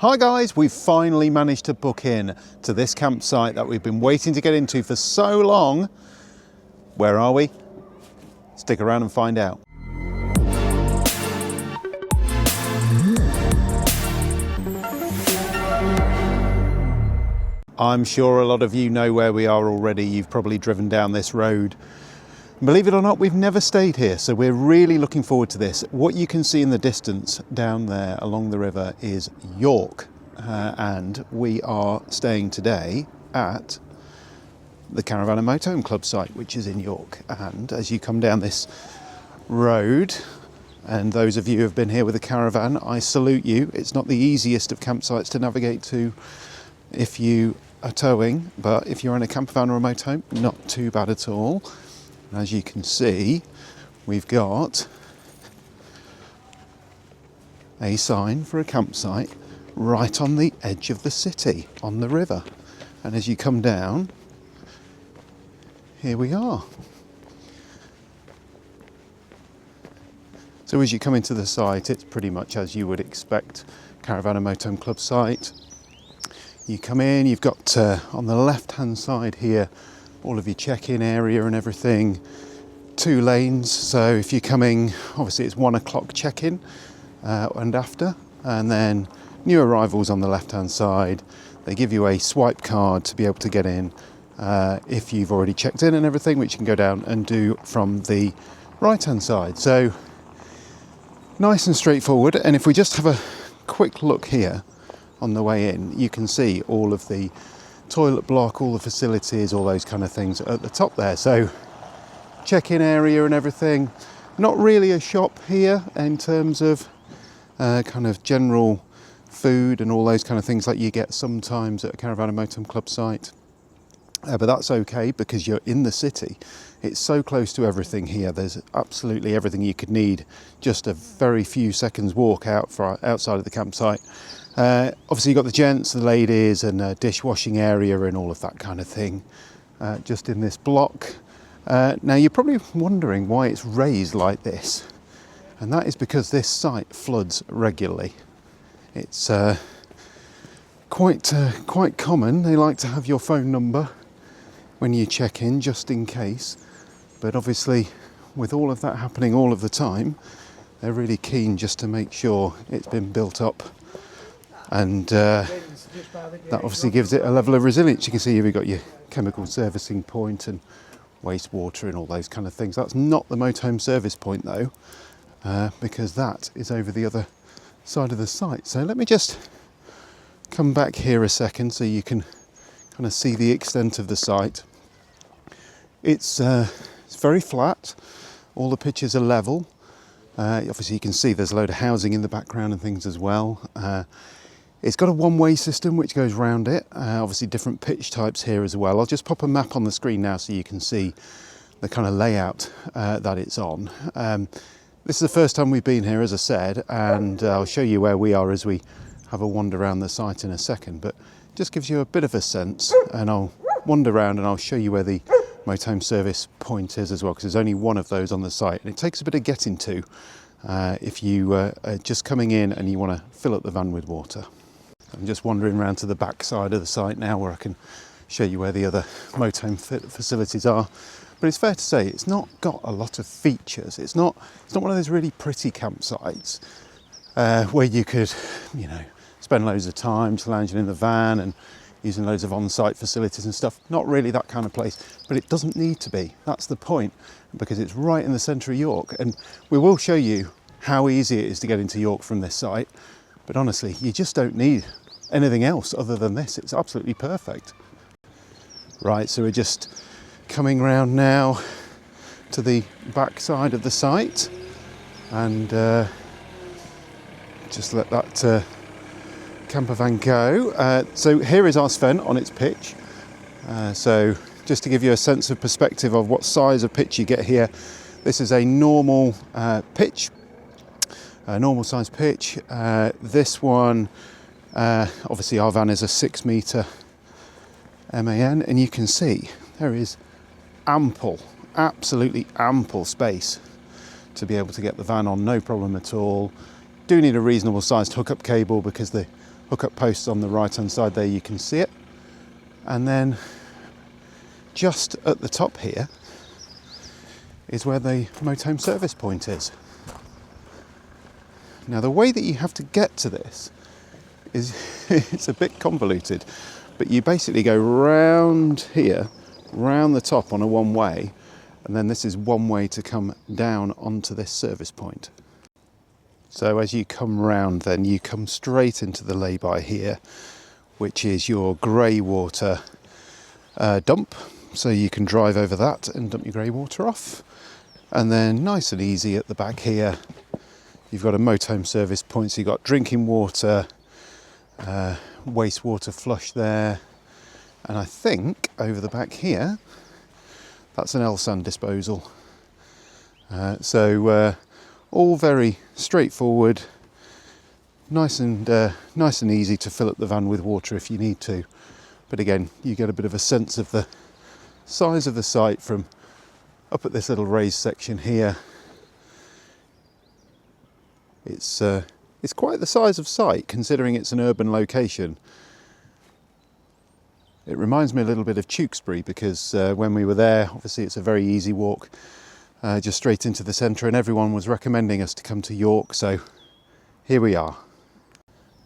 Hi guys, we've finally managed to book in to this campsite that we've been waiting to get into for so long. Where are we? Stick around and find out. I'm sure a lot of you know where we are already. You've probably driven down this road. Believe it or not, we've never stayed here, so we're really looking forward to this. What you can see in the distance down there along the river is York, and we are staying today at the Campervan and Motorhome Club site, which is in York. And as you come down this road, and those of you who have been here with a caravan, I salute you. It's not the easiest of campsites to navigate to if you are towing, but if you're in a campervan or a motorhome, not too bad at all. As you can see, we've got a sign for a campsite right on the edge of the city, on the river. And as you come down, here we are. So as you come into the site, it's pretty much as you would expect, Campervan and Motorhome Club site. You come in, you've got on the left-hand side here, all of your check-in area and everything, 2 lanes. So if you're coming, obviously it's 1 o'clock check-in and after, and then new arrivals on the left-hand side. They give you a swipe card to be able to get in if you've already checked in and everything, which you can go down and do from the right-hand side. So nice and straightforward. And if we just have a quick look here on the way in, you can see all of the toilet block, all the facilities, all those kind of things at the top there. So check-in area and everything. Not really a shop here in terms of kind of general food and all those kind of things like you get sometimes at a Campervan and Motorhome Club site. But that's okay because you're in the city. It's so close to everything here. There's absolutely everything you could need. Just a very few seconds walk outside of the campsite. Obviously you've got the gents, the ladies, and a dishwashing area and all of that kind of thing just in this block. Now you're probably wondering why it's raised like this, and that is because this site floods regularly. It's quite common. They like to have your phone number when you check in just in case, but obviously with all of that happening all of the time, they're really keen just to make sure it's been built up. And that obviously gives it a level of resilience. You can see here we've got your chemical servicing point and wastewater and all those kind of things. That's not the motorhome service point though, because that is over the other side of the site. So let me just come back here a second so you can kind of see the extent of the site. It's very flat. All the pitches are level. Obviously you can see there's a load of housing in the background and things as well. It's got a one-way system which goes round it. Obviously different pitch types here as well. I'll just pop a map on the screen now so you can see the kind of layout that it's on. This is the first time we've been here, as I said, and I'll show you where we are as we have a wander around the site in a second, but just gives you a bit of a sense, and I'll wander around and I'll show you where the motorhome service point is as well, because there's only one of those on the site, and it takes a bit of getting to if you are just coming in and you want to fill up the van with water. I'm just wandering around to the back side of the site now where I can show you where the other motorhome facilities are. But it's fair to say it's not got a lot of features. It's not one of those really pretty campsites where you could, you know, spend loads of time just lounging in the van and using loads of on-site facilities and stuff. Not really that kind of place, but it doesn't need to be. That's the point, because it's right in the centre of York. And we will show you how easy it is to get into York from this site. But honestly, you just don't need anything else other than this. It's absolutely perfect. Right, so we're just coming round now to the back side of the site, and just let that campervan go. So here is our Sven on its pitch. So just to give you a sense of perspective of what size of pitch you get here, this is a normal pitch. A normal size pitch. This one, obviously our van is a 6 metre MAN, and you can see there is ample, absolutely ample space to be able to get the van on, no problem at all. Do need a reasonable sized hookup cable because the hook-up posts on the right-hand side there, you can see it. And then just at the top here is where the Motorhome service point is. Now the way that you have to get to this is it's a bit convoluted, but you basically go round here, round the top on a one-way, and then this is one way to come down onto this service point. So as you come round, then you come straight into the lay-by here, which is your grey water dump. So you can drive over that and dump your grey water off. And then nice and easy at the back here, you've got a Motorhome service point. So you've got drinking water, wastewater flush there. And I think over the back here, that's an L-sand disposal. All very straightforward, nice and easy to fill up the van with water if you need to. But again, you get a bit of a sense of the size of the site from up at this little raised section here. It's quite the size of site considering it's an urban location. It reminds me a little bit of Tewkesbury because when we were there, obviously it's a very easy walk just straight into the centre, and everyone was recommending us to come to York, so here we are.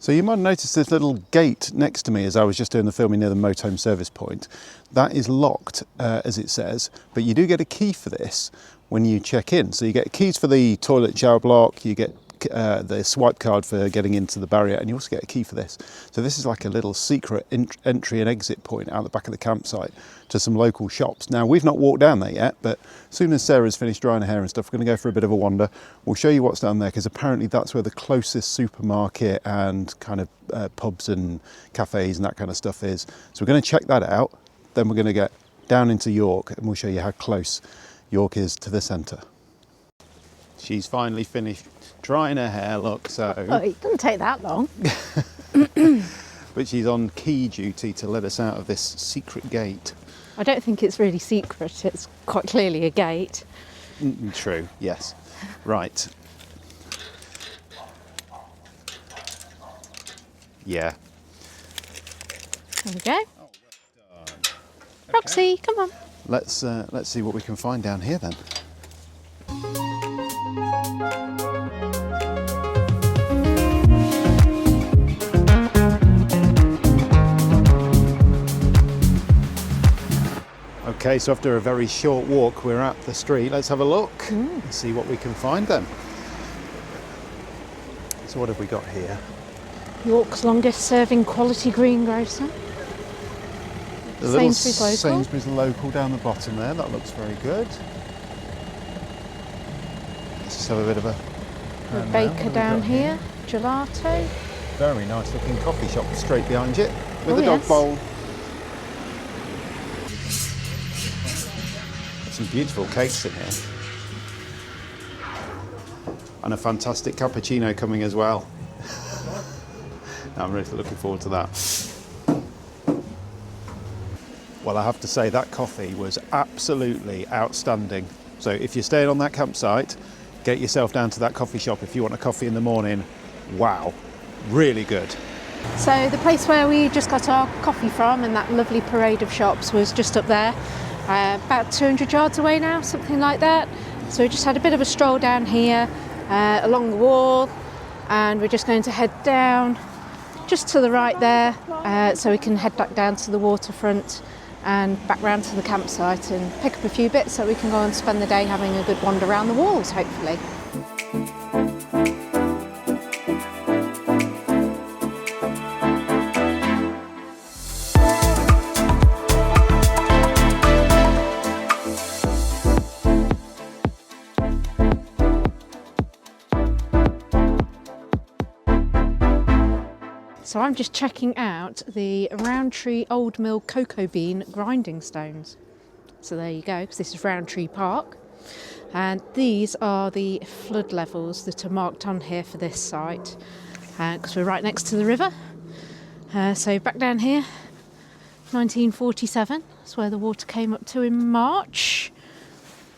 So you might have noticed this little gate next to me as I was just doing the filming near the Motorhome service point. That is locked, as it says, but you do get a key for this when you check in. So you get keys for the toilet shower block, you get the swipe card for getting into the barrier, and you also get a key for this. So this is like a little secret entry and exit point out the back of the campsite to some local shops. Now we've not walked down there yet, but as soon as Sarah's finished drying her hair and stuff, we're going to go for a bit of a wander. We'll show you what's down there because apparently that's where the closest supermarket and kind of pubs and cafes and that kind of stuff is. So we're going to check that out. Then we're going to get down into York and we'll show you how close York is to the centre. She's finally finished drying her hair, look, so... Oh, it doesn't take that long. But she's on key duty to let us out of this secret gate. I don't think it's really secret, it's quite clearly a gate. True, yes. Right. Yeah. There we go. Oh, well done. Roxy, Okay. come on. Let's see what we can find down here then. Okay, so after a very short walk, we're at the street. Let's have a look and see what we can find then. So what have we got here? York's longest serving quality greengrocer. The little Sainsbury's local. Sainsbury's local down the bottom there. That looks very good. Let's just have a bit of a Baker down here. Gelato. Very nice looking coffee shop straight behind you with Oh, a dog yes. bowl. Some beautiful cakes in here. And a fantastic cappuccino coming as well. I'm really looking forward to that. Well, I have to say that coffee was absolutely outstanding. So if you're staying on that campsite, get yourself down to that coffee shop if you want a coffee in the morning. Wow, really good. So the place where we just got our coffee from and that lovely parade of shops was just up there. About 200 yards away now, something like that. So we just had a bit of a stroll down here along the wall, and we're just going to head down just to the right there so we can head back down to the waterfront and back round to the campsite and pick up a few bits so we can go and spend the day having a good wander around the walls, hopefully. So I'm just checking out the Rowntree Old Mill cocoa bean grinding stones. So there you go, because this is Rowntree Park. And these are the flood levels that are marked on here for this site, because we're right next to the river. So back down here, 1947, that's where the water came up to in March.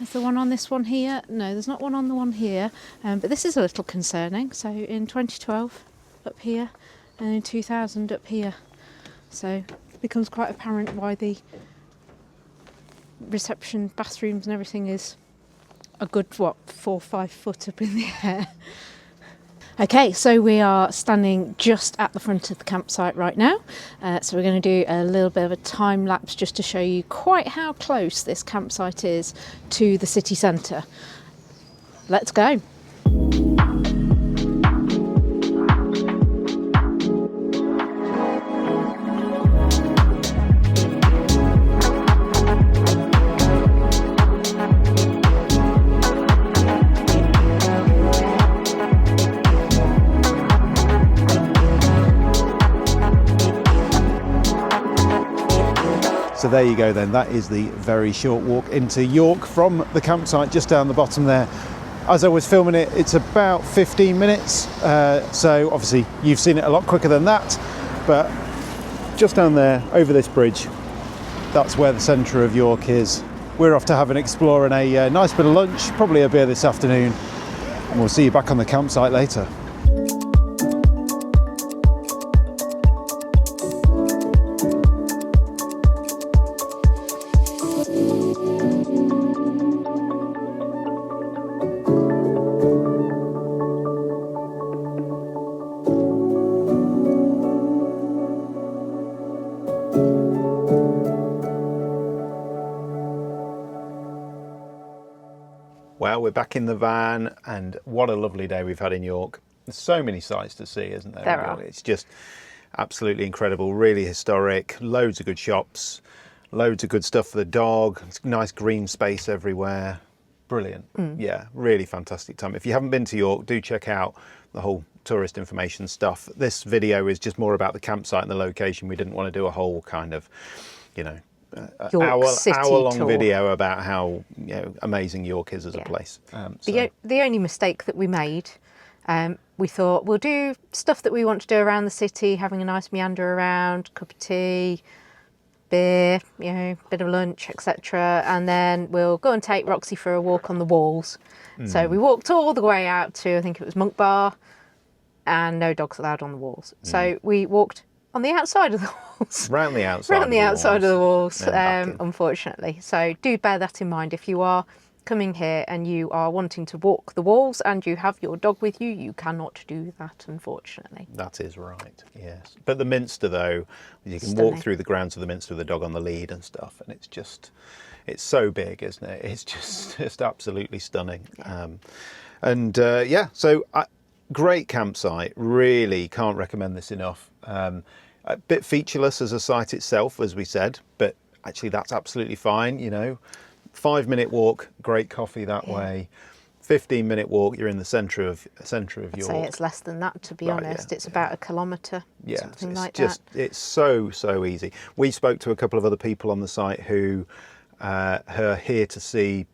There's the one on this one here. No, there's not one on the one here, but this is a little concerning. So in 2012, up here, and in 2000 up here. So it becomes quite apparent why the reception, bathrooms and everything is a good, 4 or 5 foot up in the air. Okay, so we are standing just at the front of the campsite right now. So we're going to do a little bit of a time lapse just to show you quite how close this campsite is to the city centre. Let's go. So there you go then, that is the very short walk into York from the campsite just down the bottom there. As I was filming it, it's about 15 minutes, so obviously you've seen it a lot quicker than that, but just down there, over this bridge, that's where the centre of York is. We're off to have an explore and a nice bit of lunch, probably a beer this afternoon, and we'll see you back on the campsite later. Well, we're back in the van, and what a lovely day we've had in York. There's so many sights to see, isn't there? There are. It's just absolutely incredible, really historic, loads of good shops, loads of good stuff for the dog, nice green space everywhere. Brilliant. Yeah, really fantastic time. If you haven't been to York, do check out the whole tourist information stuff. This video is just more about the campsite and the location. We didn't want to do a whole kind of, hour-long tour. video about how amazing York is as a place. The only mistake that we made, we thought we'll do stuff that we want to do around the city, having a nice meander around, cup of tea, beer, bit of lunch, etc. And then we'll go and take Roxy for a walk on the walls. So we walked all the way out to, I think it was Monk Bar, and no dogs allowed on the walls. So we walked on the outside of the walls. Round the outside. Round the outside of the walls, Yeah, unfortunately. So do bear that in mind. If you are coming here and you are wanting to walk the walls and you have your dog with you, you cannot do that, unfortunately. That is right, yes. But the Minster, though, you can Stunning. walk through the grounds of the Minster with the dog on the lead and stuff, and it's so big, isn't it? It's just absolutely stunning. So great campsite. Really can't recommend this enough. A bit featureless as a site itself, as we said, but actually that's absolutely fine. 5-minute walk, great coffee that way. 15-minute walk, you're in the centre of York. I'd say it's less than that, to be honest. It's about a kilometre, something like that. It's so easy. We spoke to a couple of other people on the site who are here to see.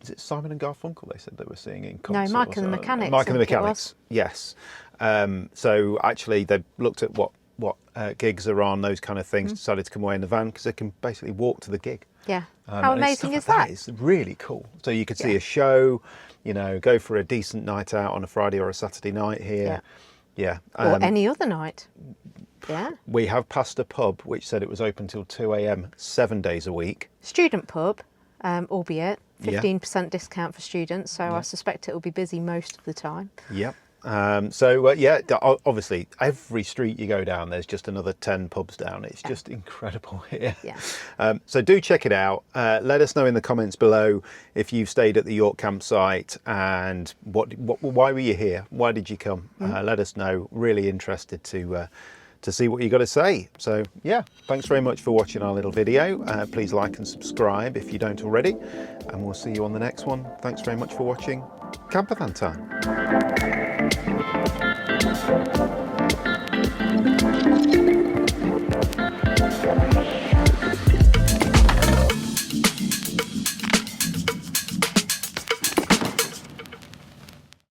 Is it Simon and Garfunkel? They said they were seeing in concert. No, Mike and the Mechanics. Mike and the Mechanics. Yes. So actually, they looked at what gigs are on, those kind of things. Decided to come away in the van because they can basically walk to the gig. Yeah. How amazing is that? that? It's really cool. So you could see a show, go for a decent night out on a Friday or a Saturday night here. Yeah. Or any other night. Yeah. We have passed a pub which said it was open till 2 a.m. 7 days a week. Student pub, albeit 15% discount for students, so I suspect it will be busy most of the time. Yep. Obviously every street you go down there's just another 10 pubs down. It's just incredible here. So do check it out. Let us know in the comments below if you've stayed at the York campsite and why were you here, why did you come. Let us know. Really interested to see what you got to say. So yeah, thanks very much for watching our little video. Please like and subscribe if you don't already, and we'll see you on the next one. Thanks very much for watching Campervan Time.